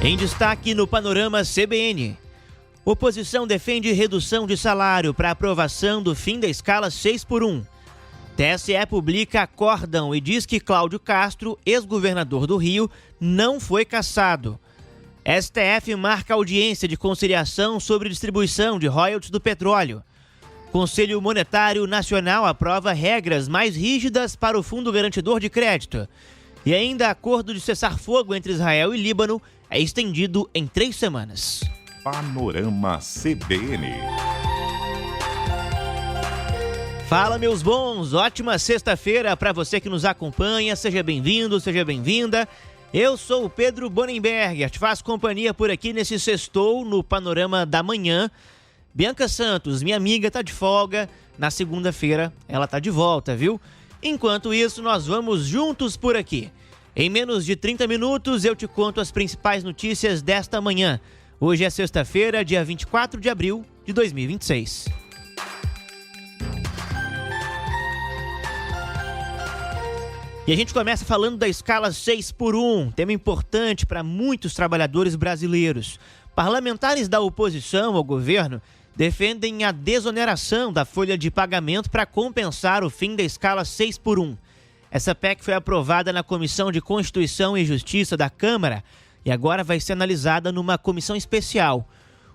Em destaque no Panorama CBN. Oposição defende redução de salário para aprovação do fim da escala 6x1. TSE publica acórdão e diz que Cláudio Castro, ex-governador do Rio, não foi cassado. STF marca audiência de conciliação sobre distribuição de royalties do petróleo. Conselho Monetário Nacional aprova regras mais rígidas para o Fundo Garantidor de Crédito. E ainda acordo de cessar-fogo entre Israel e Líbano é estendido em 3 semanas. Panorama CBN. Fala, meus bons! Ótima sexta-feira para você que nos acompanha. Seja bem-vindo, seja bem-vinda. Eu sou o Pedro Bonenberger, te faço companhia por aqui nesse sextou no Panorama da Manhã. Bianca Santos, minha amiga, tá de folga. Na segunda-feira ela tá de volta, viu? Enquanto isso, nós vamos juntos por aqui. Em menos de 30 minutos eu te conto as principais notícias desta manhã. Hoje é sexta-feira, dia 24 de abril de 2026. E a gente começa falando da escala 6x1, tema importante para muitos trabalhadores brasileiros. Parlamentares da oposição ao governo defendem a desoneração da folha de pagamento para compensar o fim da escala 6x1. Essa PEC foi aprovada na Comissão de Constituição e Justiça da Câmara e agora vai ser analisada numa comissão especial.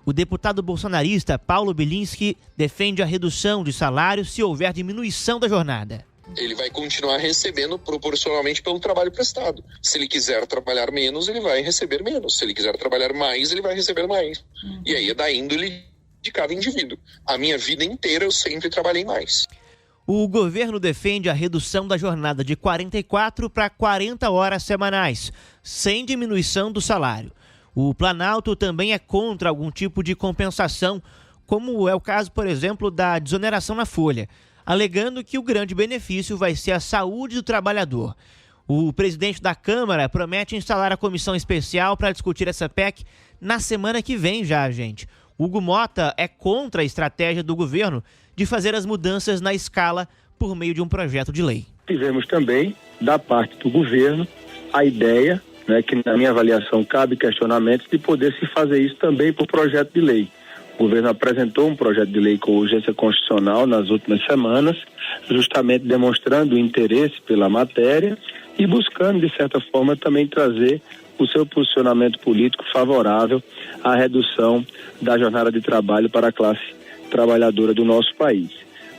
O deputado bolsonarista Paulo Bilinski defende a redução de salário se houver diminuição da jornada. Ele vai continuar recebendo proporcionalmente pelo trabalho prestado. Se ele quiser trabalhar menos, ele vai receber menos. Se ele quiser trabalhar mais, ele vai receber mais. E aí é da índole de cada indivíduo. A minha vida inteira eu sempre trabalhei mais. O governo defende a redução da jornada de 44 para 40 horas semanais, sem diminuição do salário. O Planalto também é contra algum tipo de compensação, como é o caso, por exemplo, da desoneração na folha, alegando que o grande benefício vai ser a saúde do trabalhador. O presidente da Câmara promete instalar a comissão especial para discutir essa PEC na semana que vem já, gente. Hugo Mota é contra a estratégia do governo de fazer as mudanças na escala por meio de um projeto de lei. Tivemos também, da parte do governo, a ideia, que na minha avaliação cabe questionamentos, de poder se fazer isso também por projeto de lei. O governo apresentou um projeto de lei com urgência constitucional nas últimas semanas, justamente demonstrando o interesse pela matéria e buscando, de certa forma, também trazer o seu posicionamento político favorável à redução da jornada de trabalho para a classe trabalhadora do nosso país.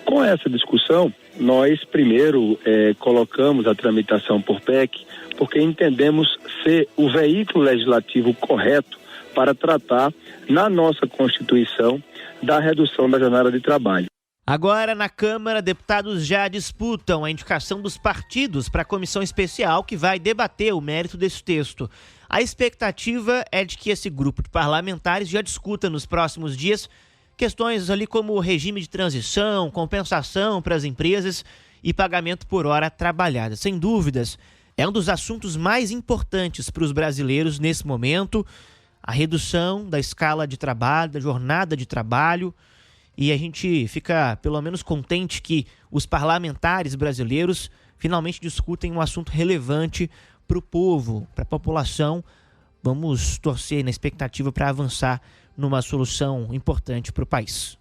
Com essa discussão, nós primeiro colocamos a tramitação por PEC, porque entendemos ser o veículo legislativo correto para tratar, na nossa Constituição, da redução da jornada de trabalho. Agora, na Câmara, deputados já disputam a indicação dos partidos para a comissão especial que vai debater o mérito desse texto. A expectativa é de que esse grupo de parlamentares já discuta nos próximos dias questões ali como regime de transição, compensação para as empresas e pagamento por hora trabalhada. Sem dúvidas, é um dos assuntos mais importantes para os brasileiros nesse momento, a redução da escala de trabalho, da jornada de trabalho, e a gente fica pelo menos contente que os parlamentares brasileiros finalmente discutem um assunto relevante para o povo, para a população. Vamos torcer na expectativa para avançar numa solução importante para o país.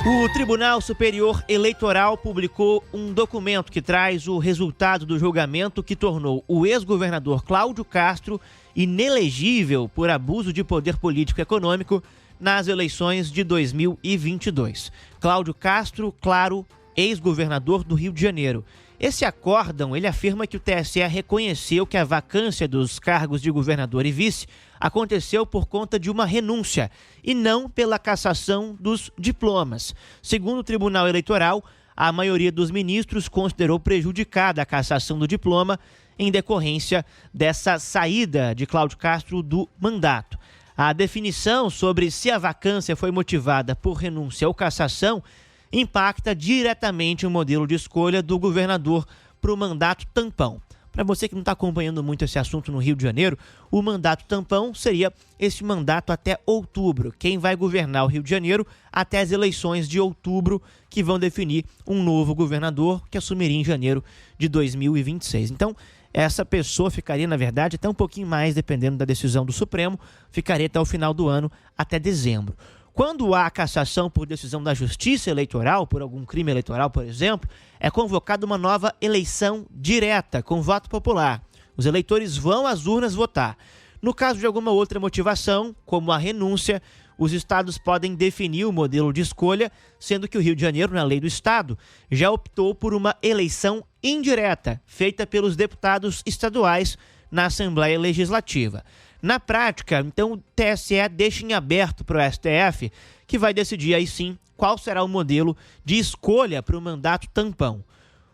O Tribunal Superior Eleitoral publicou um documento que traz o resultado do julgamento que tornou o ex-governador Cláudio Castro inelegível por abuso de poder político e econômico nas eleições de 2022. Cláudio Castro, claro, ex-governador do Rio de Janeiro. Esse acórdão, ele afirma que o TSE reconheceu que a vacância dos cargos de governador e vice aconteceu por conta de uma renúncia e não pela cassação dos diplomas. Segundo o Tribunal Eleitoral, a maioria dos ministros considerou prejudicada a cassação do diploma em decorrência dessa saída de Cláudio Castro do mandato. A definição sobre se a vacância foi motivada por renúncia ou cassação impacta diretamente o modelo de escolha do governador para o mandato tampão. Para você que não está acompanhando muito esse assunto no Rio de Janeiro, o mandato tampão seria esse mandato até outubro. Quem vai governar o Rio de Janeiro até as eleições de outubro, que vão definir um novo governador que assumiria em janeiro de 2026. Então, essa pessoa ficaria, na verdade, até um pouquinho mais, dependendo da decisão do Supremo, ficaria até o final do ano, até dezembro. Quando há cassação por decisão da Justiça Eleitoral, por algum crime eleitoral, por exemplo, é convocada uma nova eleição direta, com voto popular. Os eleitores vão às urnas votar. No caso de alguma outra motivação, como a renúncia, os estados podem definir o modelo de escolha, sendo que o Rio de Janeiro, na lei do estado, já optou por uma eleição indireta, feita pelos deputados estaduais na Assembleia Legislativa. Na prática, então, o TSE deixa em aberto para o STF, que vai decidir aí sim qual será o modelo de escolha para o mandato tampão.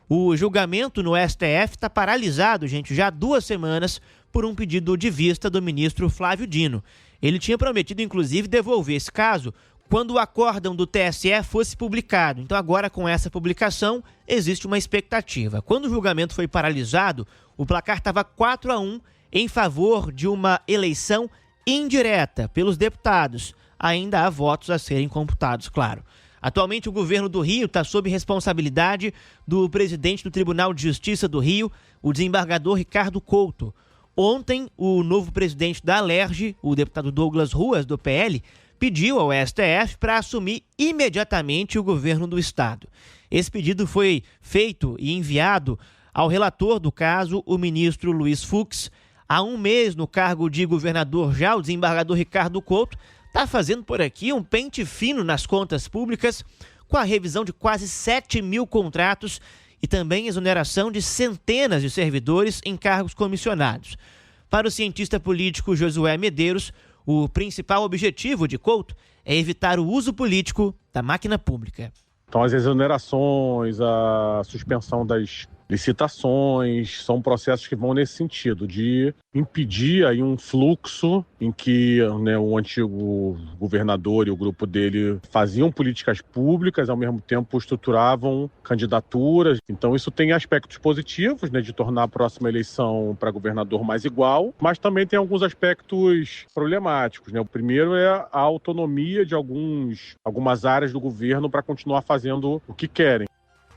O julgamento no STF está paralisado, gente, já há 2 semanas por um pedido de vista do ministro Flávio Dino. Ele tinha prometido, inclusive, devolver esse caso quando o acórdão do TSE fosse publicado. Então, agora, com essa publicação, existe uma expectativa. Quando o julgamento foi paralisado, o placar estava 4-1 em favor de uma eleição indireta pelos deputados. Ainda há votos a serem computados, claro. Atualmente, o governo do Rio está sob responsabilidade do presidente do Tribunal de Justiça do Rio, o desembargador Ricardo Couto. Ontem, o novo presidente da Alerj, o deputado Douglas Ruas, do PL, pediu ao STF para assumir imediatamente o governo do estado. Esse pedido foi feito e enviado ao relator do caso, o ministro Luiz Fux. Há 1 mês no cargo de governador já, o desembargador Ricardo Couto está fazendo por aqui um pente fino nas contas públicas, com a revisão de quase 7 mil contratos e também exoneração de centenas de servidores em cargos comissionados. Para o cientista político Josué Medeiros, o principal objetivo de Couto é evitar o uso político da máquina pública. Então, as exonerações, a suspensão das licitações, são processos que vão nesse sentido, de impedir aí um fluxo em que, né, o antigo governador e o grupo dele faziam políticas públicas, ao mesmo tempo estruturavam candidaturas. Então isso tem aspectos positivos, né, de tornar a próxima eleição para governador mais igual, mas também tem alguns aspectos problemáticos, né? O primeiro é a autonomia de algumas áreas do governo para continuar fazendo o que querem.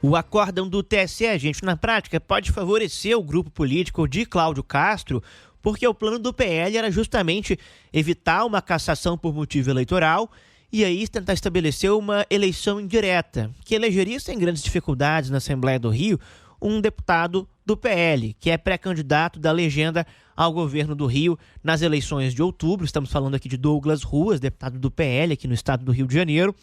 O acórdão do TSE, gente, na prática, pode favorecer o grupo político de Cláudio Castro, porque o plano do PL era justamente evitar uma cassação por motivo eleitoral e aí tentar estabelecer uma eleição indireta, que elegeria sem grandes dificuldades na Assembleia do Rio um deputado do PL, que é pré-candidato da legenda ao governo do Rio nas eleições de outubro. Estamos falando aqui de Douglas Ruas, deputado do PL aqui no estado do Rio de Janeiro.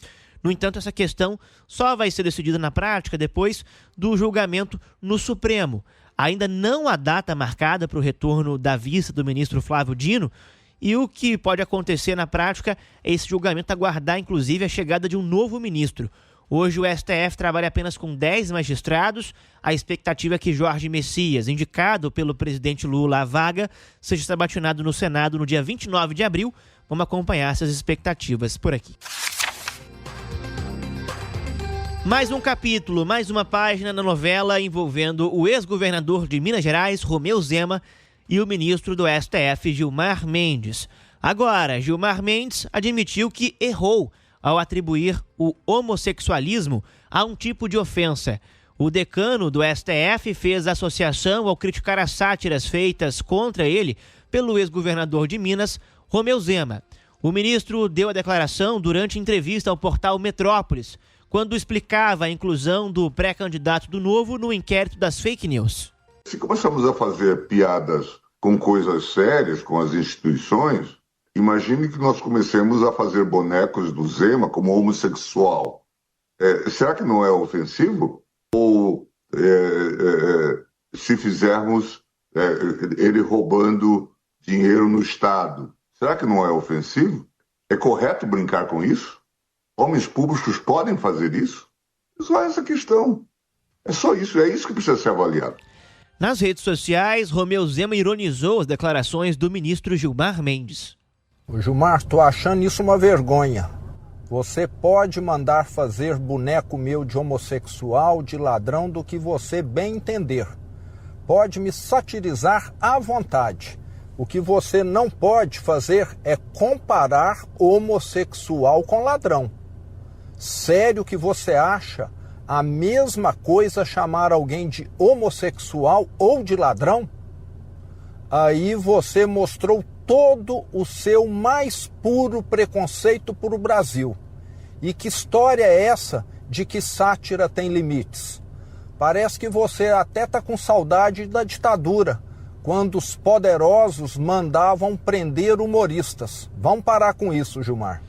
No entanto, essa questão só vai ser decidida na prática depois do julgamento no Supremo. Ainda não há data marcada para o retorno da vista do ministro Flávio Dino, e o que pode acontecer na prática é esse julgamento aguardar, inclusive, a chegada de um novo ministro. Hoje o STF trabalha apenas com 10 magistrados. A expectativa é que Jorge Messias, indicado pelo presidente Lula à vaga, seja sabatinado no Senado no dia 29 de abril. Vamos acompanhar essas expectativas por aqui. Mais um capítulo, mais uma página na novela envolvendo o ex-governador de Minas Gerais, Romeu Zema, e o ministro do STF, Gilmar Mendes. Agora, Gilmar Mendes admitiu que errou ao atribuir o homossexualismo a um tipo de ofensa. O decano do STF fez associação ao criticar as sátiras feitas contra ele pelo ex-governador de Minas, Romeu Zema. O ministro deu a declaração durante entrevista ao portal Metrópolis, quando explicava a inclusão do pré-candidato do Novo no inquérito das fake news. Se começamos a fazer piadas com coisas sérias, com as instituições, imagine que nós comecemos a fazer bonecos do Zema como homossexual. Será que não é ofensivo? Ou se fizermos ele roubando dinheiro no Estado, será que não é ofensivo? É correto brincar com isso? Homens públicos podem fazer isso? É só essa questão. É só isso, é isso que precisa ser avaliado. Nas redes sociais, Romeu Zema ironizou as declarações do ministro Gilmar Mendes. Gilmar, tô achando isso uma vergonha. Você pode mandar fazer boneco meu de homossexual, de ladrão, do que você bem entender. Pode me satirizar à vontade. O que você não pode fazer é comparar homossexual com ladrão. Sério que você acha a mesma coisa chamar alguém de homossexual ou de ladrão? aí você mostrou todo o seu mais puro preconceito por o Brasil. E que história é essa de que sátira tem limites? Parece que você até está com saudade da ditadura, quando os poderosos mandavam prender humoristas. Vamos parar com isso, Gilmar.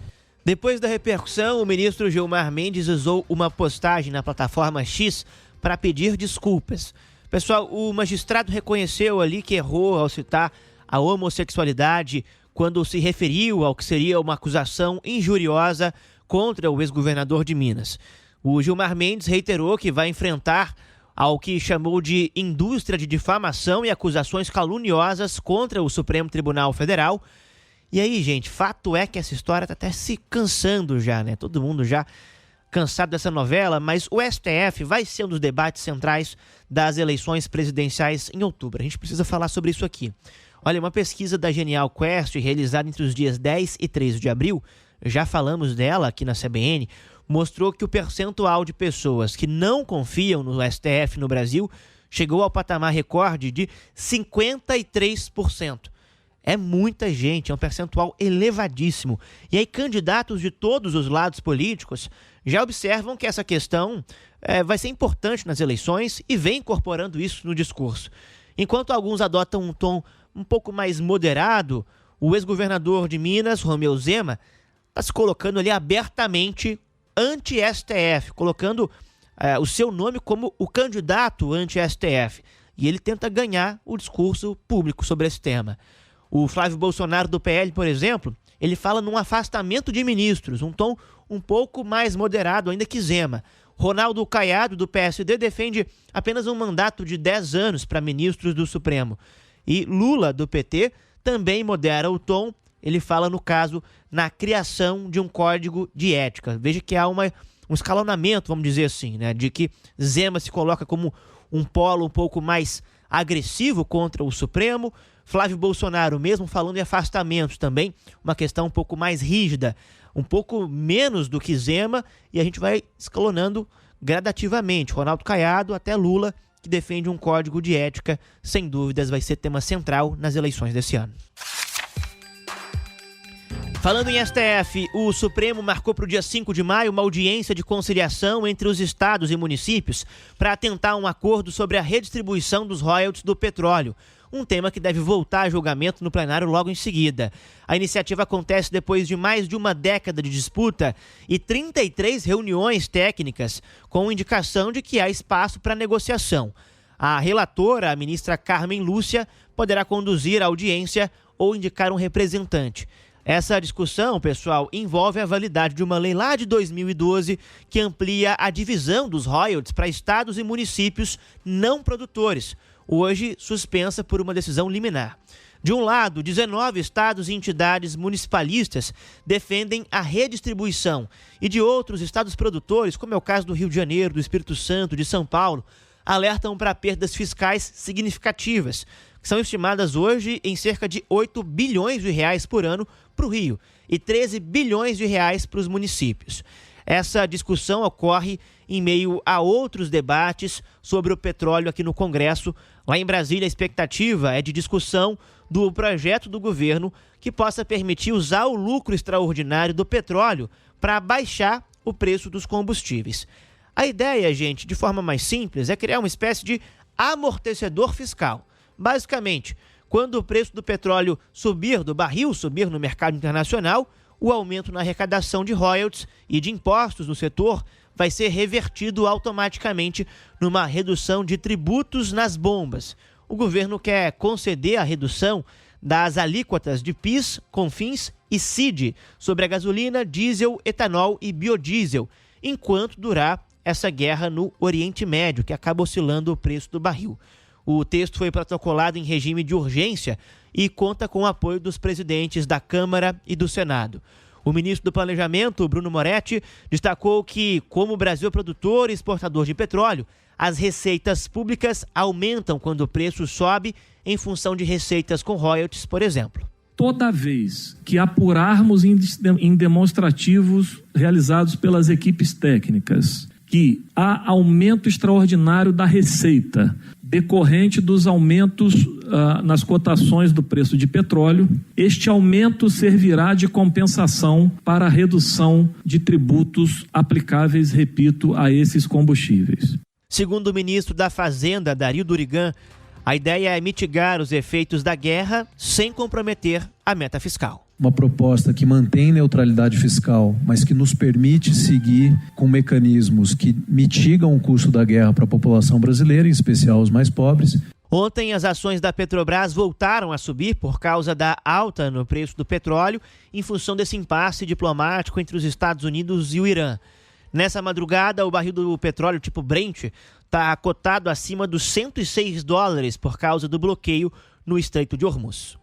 Depois da repercussão, o ministro Gilmar Mendes usou uma postagem na plataforma X para pedir desculpas. Pessoal, o magistrado reconheceu ali que errou ao citar a homossexualidade quando se referiu ao que seria uma acusação injuriosa contra o ex-governador de Minas. O Gilmar Mendes reiterou que vai enfrentar ao que chamou de indústria de difamação e acusações caluniosas contra o Supremo Tribunal Federal. E aí, gente, fato é que essa história está até se cansando já, né? Todo mundo já cansado dessa novela, mas o STF vai ser um dos debates centrais das eleições presidenciais em outubro. A gente precisa falar sobre isso aqui. Olha, uma pesquisa da Genial Quest, realizada entre os dias 10 e 13 de abril, já falamos dela aqui na CBN, mostrou que o percentual de pessoas que não confiam no STF no Brasil chegou ao patamar recorde de 53%. É muita gente, é um percentual elevadíssimo. E aí candidatos de todos os lados políticos já observam que essa questão vai ser importante nas eleições e vem incorporando isso no discurso. Enquanto alguns adotam um tom um pouco mais moderado, o ex-governador de Minas, Romeu Zema, está se colocando ali abertamente anti-STF, colocando o seu nome como o candidato anti-STF. E ele tenta ganhar o discurso público sobre esse tema. O Flávio Bolsonaro do PL, por exemplo, ele fala num afastamento de ministros, um tom um pouco mais moderado ainda que Zema. Ronaldo Caiado, do PSD, defende apenas um mandato de 10 anos para ministros do Supremo. E Lula, do PT, também modera o tom. Ele fala, no caso, na criação de um código de ética. Veja que há um escalonamento, vamos dizer assim, né, de que Zema se coloca como um polo um pouco mais agressivo contra o Supremo. Flávio Bolsonaro, mesmo falando em afastamentos também, uma questão um pouco mais rígida, um pouco menos do que Zema, e a gente vai escalonando gradativamente. Ronaldo Caiado até Lula, que defende um código de ética, sem dúvidas vai ser tema central nas eleições desse ano. Falando em STF, o Supremo marcou para o dia 5 de maio uma audiência de conciliação entre os estados e municípios para tentar um acordo sobre a redistribuição dos royalties do petróleo, um tema que deve voltar a julgamento no plenário logo em seguida. A iniciativa acontece depois de mais de uma década de disputa e 33 reuniões técnicas com indicação de que há espaço para negociação. A relatora, a ministra Carmen Lúcia, poderá conduzir a audiência ou indicar um representante. Essa discussão, pessoal, envolve a validade de uma lei lá de 2012 que amplia a divisão dos royalties para estados e municípios não produtores, hoje suspensa por uma decisão liminar. De um lado, 19 estados e entidades municipalistas defendem a redistribuição e de outros estados produtores, como é o caso do Rio de Janeiro, do Espírito Santo, de São Paulo, alertam para perdas fiscais significativas, que são estimadas hoje em cerca de 8 bilhões de reais por ano para o Rio e 13 bilhões de reais para os municípios. Essa discussão ocorre em meio a outros debates sobre o petróleo aqui no Congresso. Lá em Brasília, a expectativa é de discussão do projeto do governo que possa permitir usar o lucro extraordinário do petróleo para baixar o preço dos combustíveis. A ideia, gente, de forma mais simples, é criar uma espécie de amortecedor fiscal. Basicamente, quando o preço do petróleo subir, do barril subir no mercado internacional, o aumento na arrecadação de royalties e de impostos no setor vai ser revertido automaticamente numa redução de tributos nas bombas. O governo quer conceder a redução das alíquotas de PIS, CONFINS e CID sobre a gasolina, diesel, etanol e biodiesel, enquanto durar essa guerra no Oriente Médio, que acaba oscilando o preço do barril. O texto foi protocolado em regime de urgência e conta com o apoio dos presidentes da Câmara e do Senado. O ministro do Planejamento, Bruno Moretti, destacou que, como o Brasil é produtor e exportador de petróleo, as receitas públicas aumentam quando o preço sobe em função de receitas com royalties, por exemplo. Toda vez que apurarmos em demonstrativos realizados pelas equipes técnicas que há aumento extraordinário da receita decorrente dos aumentos nas cotações do preço de petróleo. Este aumento servirá de compensação para a redução de tributos aplicáveis, repito, a esses combustíveis. Segundo o ministro da Fazenda, Dario Durigan, a ideia é mitigar os efeitos da guerra sem comprometer a meta fiscal. Uma proposta que mantém neutralidade fiscal, mas que nos permite seguir com mecanismos que mitigam o custo da guerra para a população brasileira, em especial os mais pobres. Ontem, as ações da Petrobras voltaram a subir por causa da alta no preço do petróleo, em função desse impasse diplomático entre os Estados Unidos e o Irã. Nessa madrugada, o barril do petróleo tipo Brent está cotado acima dos $106 por causa do bloqueio no Estreito de Hormuz.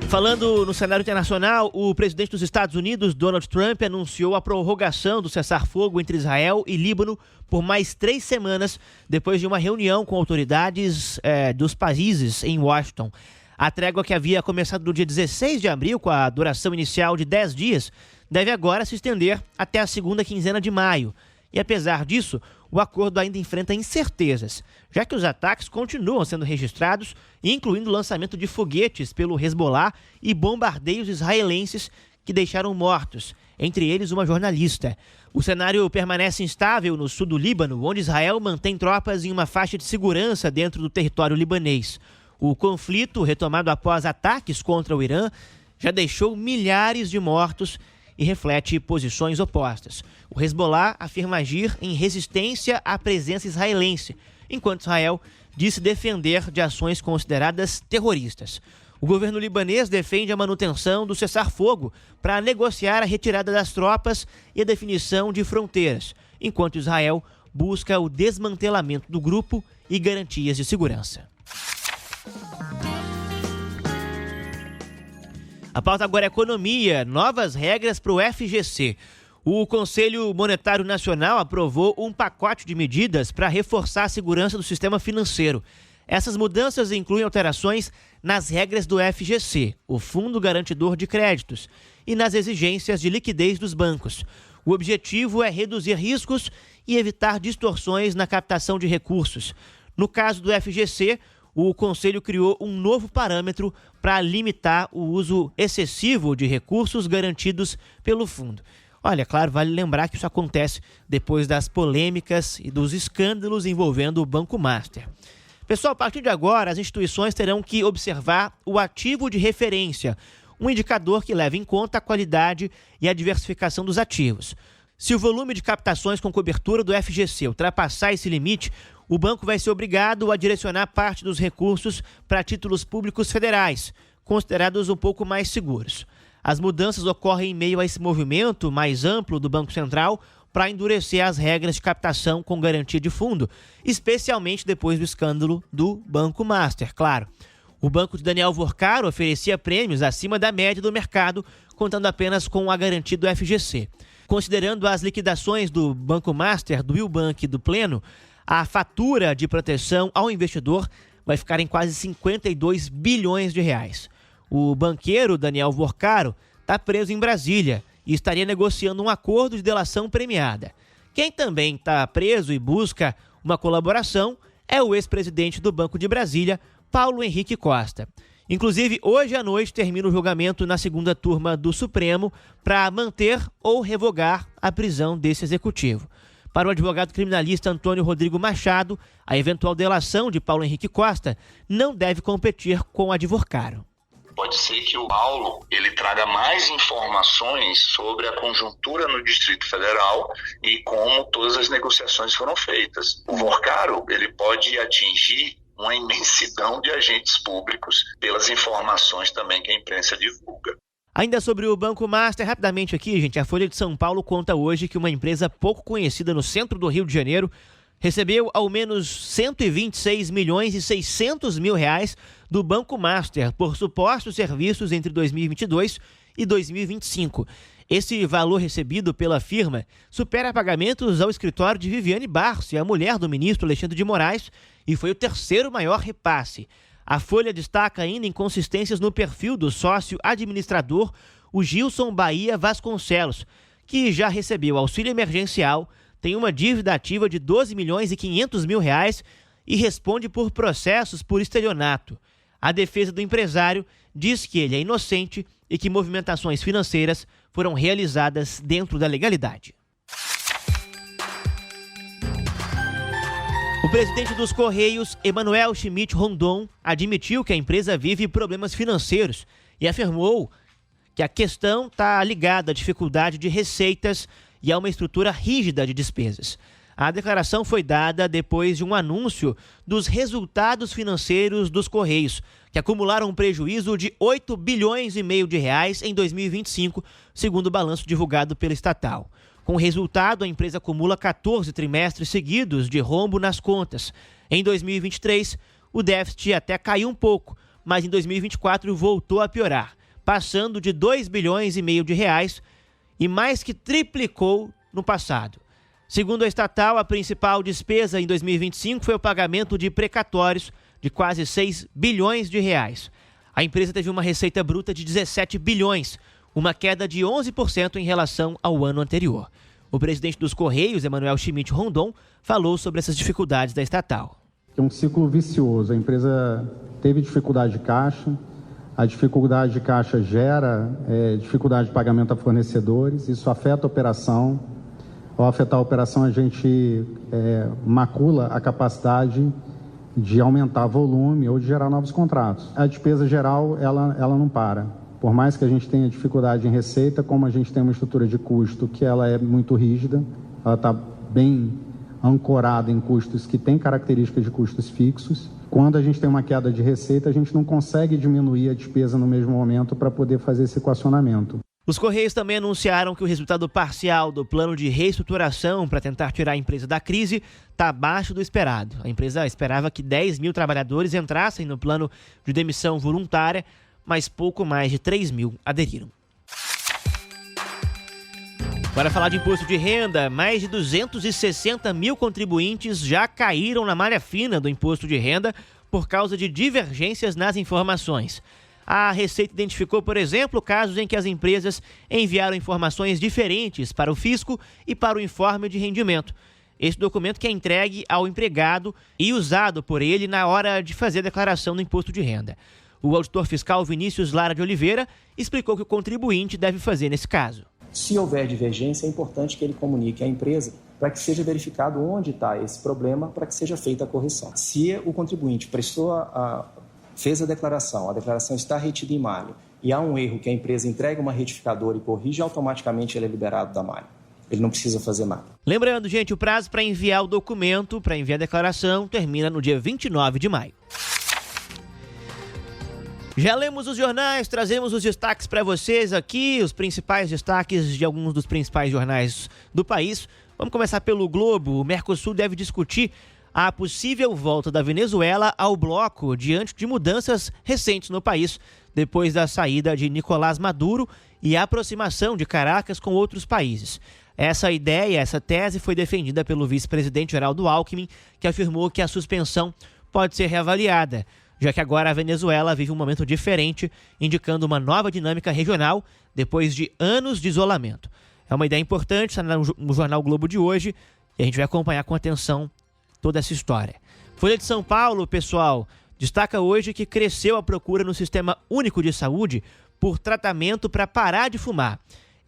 Falando no cenário internacional, o presidente dos Estados Unidos, Donald Trump, anunciou a prorrogação do cessar-fogo entre Israel e Líbano por mais 3 semanas, depois de uma reunião com autoridades dos países em Washington. A trégua, que havia começado no dia 16 de abril, com a duração inicial de 10 dias, deve agora se estender até a segunda quinzena de maio. E apesar disso, o acordo ainda enfrenta incertezas, já que os ataques continuam sendo registrados, incluindo o lançamento de foguetes pelo Hezbollah e bombardeios israelenses que deixaram mortos, entre eles uma jornalista. O cenário permanece instável no sul do Líbano, onde Israel mantém tropas em uma faixa de segurança dentro do território libanês. O conflito, retomado após ataques contra o Irã, já deixou milhares de mortos e reflete posições opostas. O Hezbollah afirma agir em resistência à presença israelense, enquanto Israel diz se defender de ações consideradas terroristas. O governo libanês defende a manutenção do cessar-fogo para negociar a retirada das tropas e a definição de fronteiras, enquanto Israel busca o desmantelamento do grupo e garantias de segurança. A pauta agora é economia, novas regras para o FGC. O Conselho Monetário Nacional aprovou um pacote de medidas para reforçar a segurança do sistema financeiro. Essas mudanças incluem alterações nas regras do FGC, o Fundo Garantidor de Créditos, e nas exigências de liquidez dos bancos. O objetivo é reduzir riscos e evitar distorções na captação de recursos. No caso do FGC, o Conselho criou um novo parâmetro para limitar o uso excessivo de recursos garantidos pelo fundo. Olha, claro, vale lembrar que isso acontece depois das polêmicas e dos escândalos envolvendo o Banco Master. Pessoal, a partir de agora, as instituições terão que observar o ativo de referência, um indicador que leva em conta a qualidade e a diversificação dos ativos. Se o volume de captações com cobertura do FGC ultrapassar esse limite, o banco vai ser obrigado a direcionar parte dos recursos para títulos públicos federais, considerados um pouco mais seguros. As mudanças ocorrem em meio a esse movimento mais amplo do Banco Central para endurecer as regras de captação com garantia de fundo, especialmente depois do escândalo do Banco Master, claro. O banco de Daniel Vorcaro oferecia prêmios acima da média do mercado, contando apenas com a garantia do FGC. Considerando as liquidações do Banco Master, do Ewbank e do Pleno, a fatura de proteção ao investidor vai ficar em quase 52 bilhões de reais. O banqueiro Daniel Vorcaro está preso em Brasília e estaria negociando um acordo de delação premiada. Quem também está preso e busca uma colaboração é o ex-presidente do Banco de Brasília, Paulo Henrique Costa. Inclusive, hoje à noite termina o julgamento na segunda turma do Supremo para manter ou revogar a prisão desse executivo. Para o advogado criminalista Antônio Rodrigo Machado, a eventual delação de Paulo Henrique Costa não deve competir com a de Vorcaro. Pode ser que o Paulo ele traga mais informações sobre a conjuntura no Distrito Federal e como todas as negociações foram feitas. O Vorcaro ele pode atingir uma imensidão de agentes públicos pelas informações também que a imprensa divulga. Ainda sobre o Banco Master, rapidamente aqui, gente, a Folha de São Paulo conta hoje que uma empresa pouco conhecida no centro do Rio de Janeiro recebeu ao menos 126 milhões e 600 mil reais do Banco Master por supostos serviços entre 2022 e 2025. Esse valor recebido pela firma supera pagamentos ao escritório de Viviane Barsi, a mulher do ministro Alexandre de Moraes, e foi o terceiro maior repasse. A Folha destaca ainda inconsistências no perfil do sócio administrador, o Gilson Bahia Vasconcelos, que já recebeu auxílio emergencial, tem uma dívida ativa de 12 milhões e 500 mil reais e responde por processos por estelionato. A defesa do empresário diz que ele é inocente e que movimentações financeiras foram realizadas dentro da legalidade. O presidente dos Correios, Emanuel Schmidt Rondon, admitiu que a empresa vive problemas financeiros e afirmou que a questão está ligada à dificuldade de receitas e a uma estrutura rígida de despesas. A declaração foi dada depois de um anúncio dos resultados financeiros dos Correios, que acumularam um prejuízo de 8 bilhões e meio de reais em 2025, segundo o balanço divulgado pela estatal. Com o resultado, a empresa acumula 14 trimestres seguidos de rombo nas contas. Em 2023, o déficit até caiu um pouco, mas em 2024 voltou a piorar, passando de 2 bilhões e meio de reais e mais que triplicou no passado. Segundo a estatal, a principal despesa em 2025 foi o pagamento de precatórios de quase 6 bilhões de reais. A empresa teve uma receita bruta de 17 bilhões, uma queda de 11% em relação ao ano anterior. O presidente dos Correios, Emanuel Schmidt Rondon, falou sobre essas dificuldades da estatal. É um ciclo vicioso. A empresa teve dificuldade de caixa, a dificuldade de caixa gera dificuldade de pagamento a fornecedores, isso afeta a operação. Ao afetar a operação, a gente macula a capacidade de aumentar volume ou de gerar novos contratos. A despesa geral, ela não para. Por mais que a gente tenha dificuldade em receita, como a gente tem uma estrutura de custo que ela é muito rígida, ela está bem ancorada em custos que têm características de custos fixos. Quando a gente tem uma queda de receita, a gente não consegue diminuir a despesa no mesmo momento para poder fazer esse equacionamento. Os Correios também anunciaram que o resultado parcial do plano de reestruturação para tentar tirar a empresa da crise está abaixo do esperado. A empresa esperava que 10 mil trabalhadores entrassem no plano de demissão voluntária, mas pouco mais de 3 mil aderiram. Para falar de imposto de renda, mais de 260 mil contribuintes já caíram na malha fina do imposto de renda por causa de divergências nas informações. A Receita identificou, por exemplo, casos em que as empresas enviaram informações diferentes para o fisco e para o informe de rendimento. Esse documento que é entregue ao empregado e usado por ele na hora de fazer a declaração do imposto de renda. O auditor fiscal Vinícius Lara de Oliveira explicou o que o contribuinte deve fazer nesse caso. Se houver divergência, é importante que ele comunique à empresa para que seja verificado onde está esse problema, para que seja feita a correção. Se o contribuinte fez a declaração está retida em malha e há um erro que a empresa entrega uma retificadora e corrige, automaticamente ele é liberado da malha. Ele não precisa fazer nada. Lembrando, gente, o prazo para enviar o documento, para enviar a declaração, termina no dia 29 de maio. Já lemos os jornais, trazemos os destaques para vocês aqui, os principais destaques de alguns dos principais jornais do país. Vamos começar pelo O Globo. O Mercosul deve discutir a possível volta da Venezuela ao bloco diante de mudanças recentes no país, depois da saída de Nicolás Maduro e a aproximação de Caracas com outros países. Essa ideia, essa tese foi defendida pelo vice-presidente Geraldo Alckmin, que afirmou que a suspensão pode ser reavaliada, já que agora a Venezuela vive um momento diferente, indicando uma nova dinâmica regional depois de anos de isolamento. É uma ideia importante, está no jornal Globo de hoje, e a gente vai acompanhar com atenção toda essa história. Folha de São Paulo, pessoal, destaca hoje que cresceu a procura no Sistema Único de Saúde por tratamento para parar de fumar.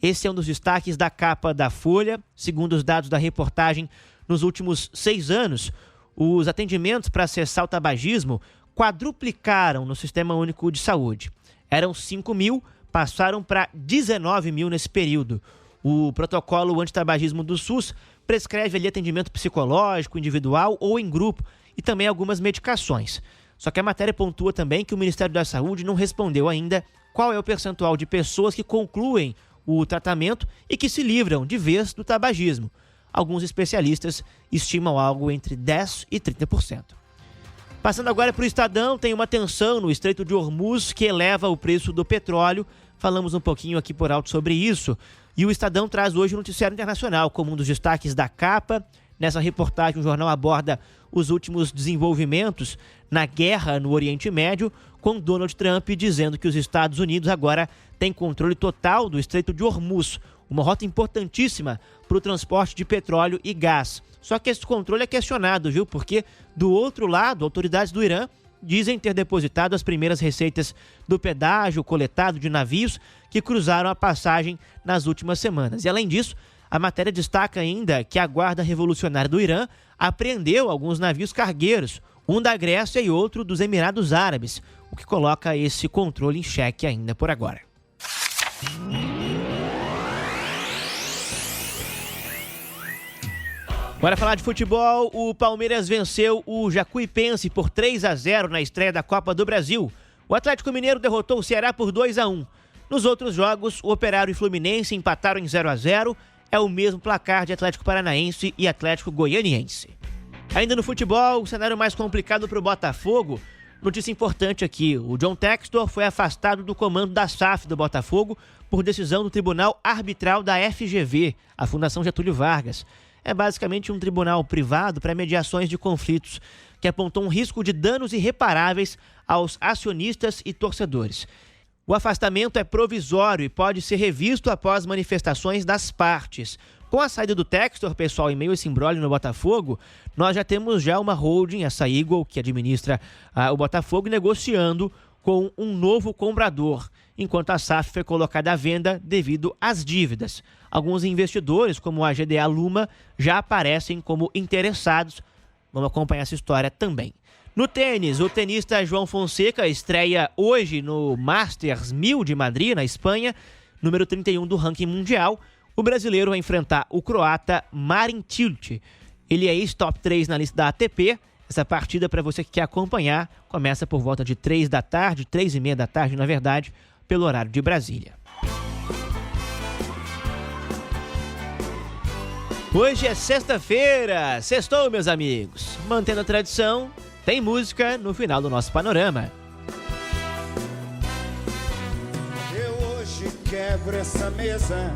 Esse é um dos destaques da capa da Folha. Segundo os dados da reportagem, nos últimos 6 anos, os atendimentos para cessar o tabagismo quadruplicaram no Sistema Único de Saúde. Eram 5 mil, passaram para 19 mil nesse período. O protocolo antitabagismo do SUS prescreve ali atendimento psicológico, individual ou em grupo e também algumas medicações. Só que a matéria pontua também que o Ministério da Saúde não respondeu ainda qual é o percentual de pessoas que concluem o tratamento e que se livram de vez do tabagismo. Alguns especialistas estimam algo entre 10% e 30%. Passando agora para o Estadão, tem uma tensão no Estreito de Hormuz que eleva o preço do petróleo. Falamos um pouquinho aqui por alto sobre isso. E o Estadão traz hoje o noticiário internacional como um dos destaques da capa. Nessa reportagem, o jornal aborda os últimos desenvolvimentos na guerra no Oriente Médio, com Donald Trump dizendo que os Estados Unidos agora têm controle total do Estreito de Hormuz, uma rota importantíssima para o transporte de petróleo e gás. Só que esse controle é questionado, viu? Porque, do outro lado, autoridades do Irã dizem ter depositado as primeiras receitas do pedágio coletado de navios que cruzaram a passagem nas últimas semanas. E, além disso, a matéria destaca ainda que a Guarda Revolucionária do Irã apreendeu alguns navios cargueiros, um da Grécia e outro dos Emirados Árabes, o que coloca esse controle em xeque ainda por agora. Bora falar de futebol. O Palmeiras venceu o Jacuipense por 3-0 na estreia da Copa do Brasil. O Atlético Mineiro derrotou o Ceará por 2-1. Nos outros jogos, o Operário e Fluminense empataram em 0-0. É o mesmo placar de Atlético Paranaense e Atlético Goianiense. Ainda no futebol, o cenário mais complicado para o Botafogo. Notícia importante aqui: o John Textor foi afastado do comando da SAF do Botafogo por decisão do Tribunal Arbitral da FGV, a Fundação Getúlio Vargas. É basicamente um tribunal privado para mediações de conflitos, que apontou um risco de danos irreparáveis aos acionistas e torcedores. O afastamento é provisório e pode ser revisto após manifestações das partes. Com a saída do Textor, pessoal, em meio a esse imbróglio no Botafogo, nós já temos uma holding, essa Eagle, que administra o Botafogo, negociando com um novo comprador, enquanto a SAF foi colocada à venda devido às dívidas. Alguns investidores, como a GDA Luma, já aparecem como interessados. Vamos acompanhar essa história também. No tênis, o tenista João Fonseca estreia hoje no Masters 1000 de Madrid, na Espanha, número 31 do ranking mundial. O brasileiro vai enfrentar o croata Marin Cilic. Ele é ex-top 3 na lista da ATP. Essa partida, para você que quer acompanhar, começa por volta de 3 da tarde, 3h30 da tarde, na verdade, pelo horário de Brasília. Hoje é sexta-feira, sextou, meus amigos. Mantendo a tradição, tem música no final do nosso panorama. Eu hoje quebro essa mesa,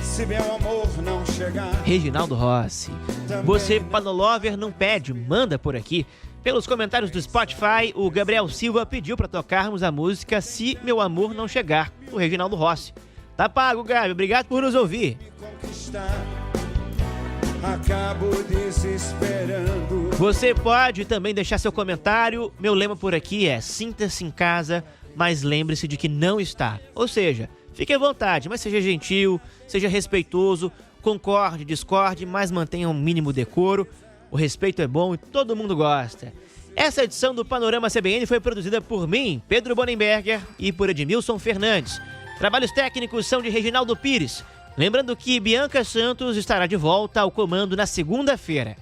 se meu amor não chegar. Reginaldo Rossi. Você, Panolover, não pede, manda por aqui. Pelos comentários do Spotify, o Gabriel Silva pediu para tocarmos a música Se Meu Amor Não Chegar, do Reginaldo Rossi. Tá pago, Gabi. Obrigado por nos ouvir. Acabo desesperando. Você pode também deixar seu comentário. Meu lema por aqui é: sinta-se em casa, mas lembre-se de que não está. Ou seja, fique à vontade, mas seja gentil, seja respeitoso, concorde, discorde, mas mantenha um mínimo decoro. O respeito é bom e todo mundo gosta. Essa edição do Panorama CBN foi produzida por mim, Pedro Bonenberger, e por Edmilson Fernandes. Trabalhos técnicos são de Reginaldo Pires. Lembrando que Bianca Santos estará de volta ao comando na segunda-feira.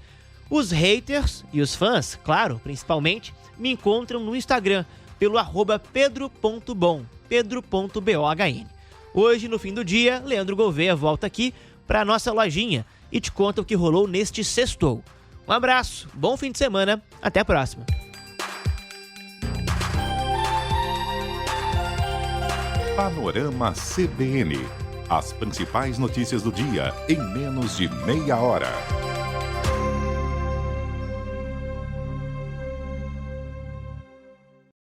Os haters e os fãs, claro, principalmente, me encontram no Instagram pelo @pedro.bom, pedro.bohn. Hoje, no fim do dia, Leandro Gouveia volta aqui para a nossa lojinha e te conta o que rolou neste sextou. Um abraço, bom fim de semana, até a próxima. Panorama CBN. As principais notícias do dia em menos de meia hora.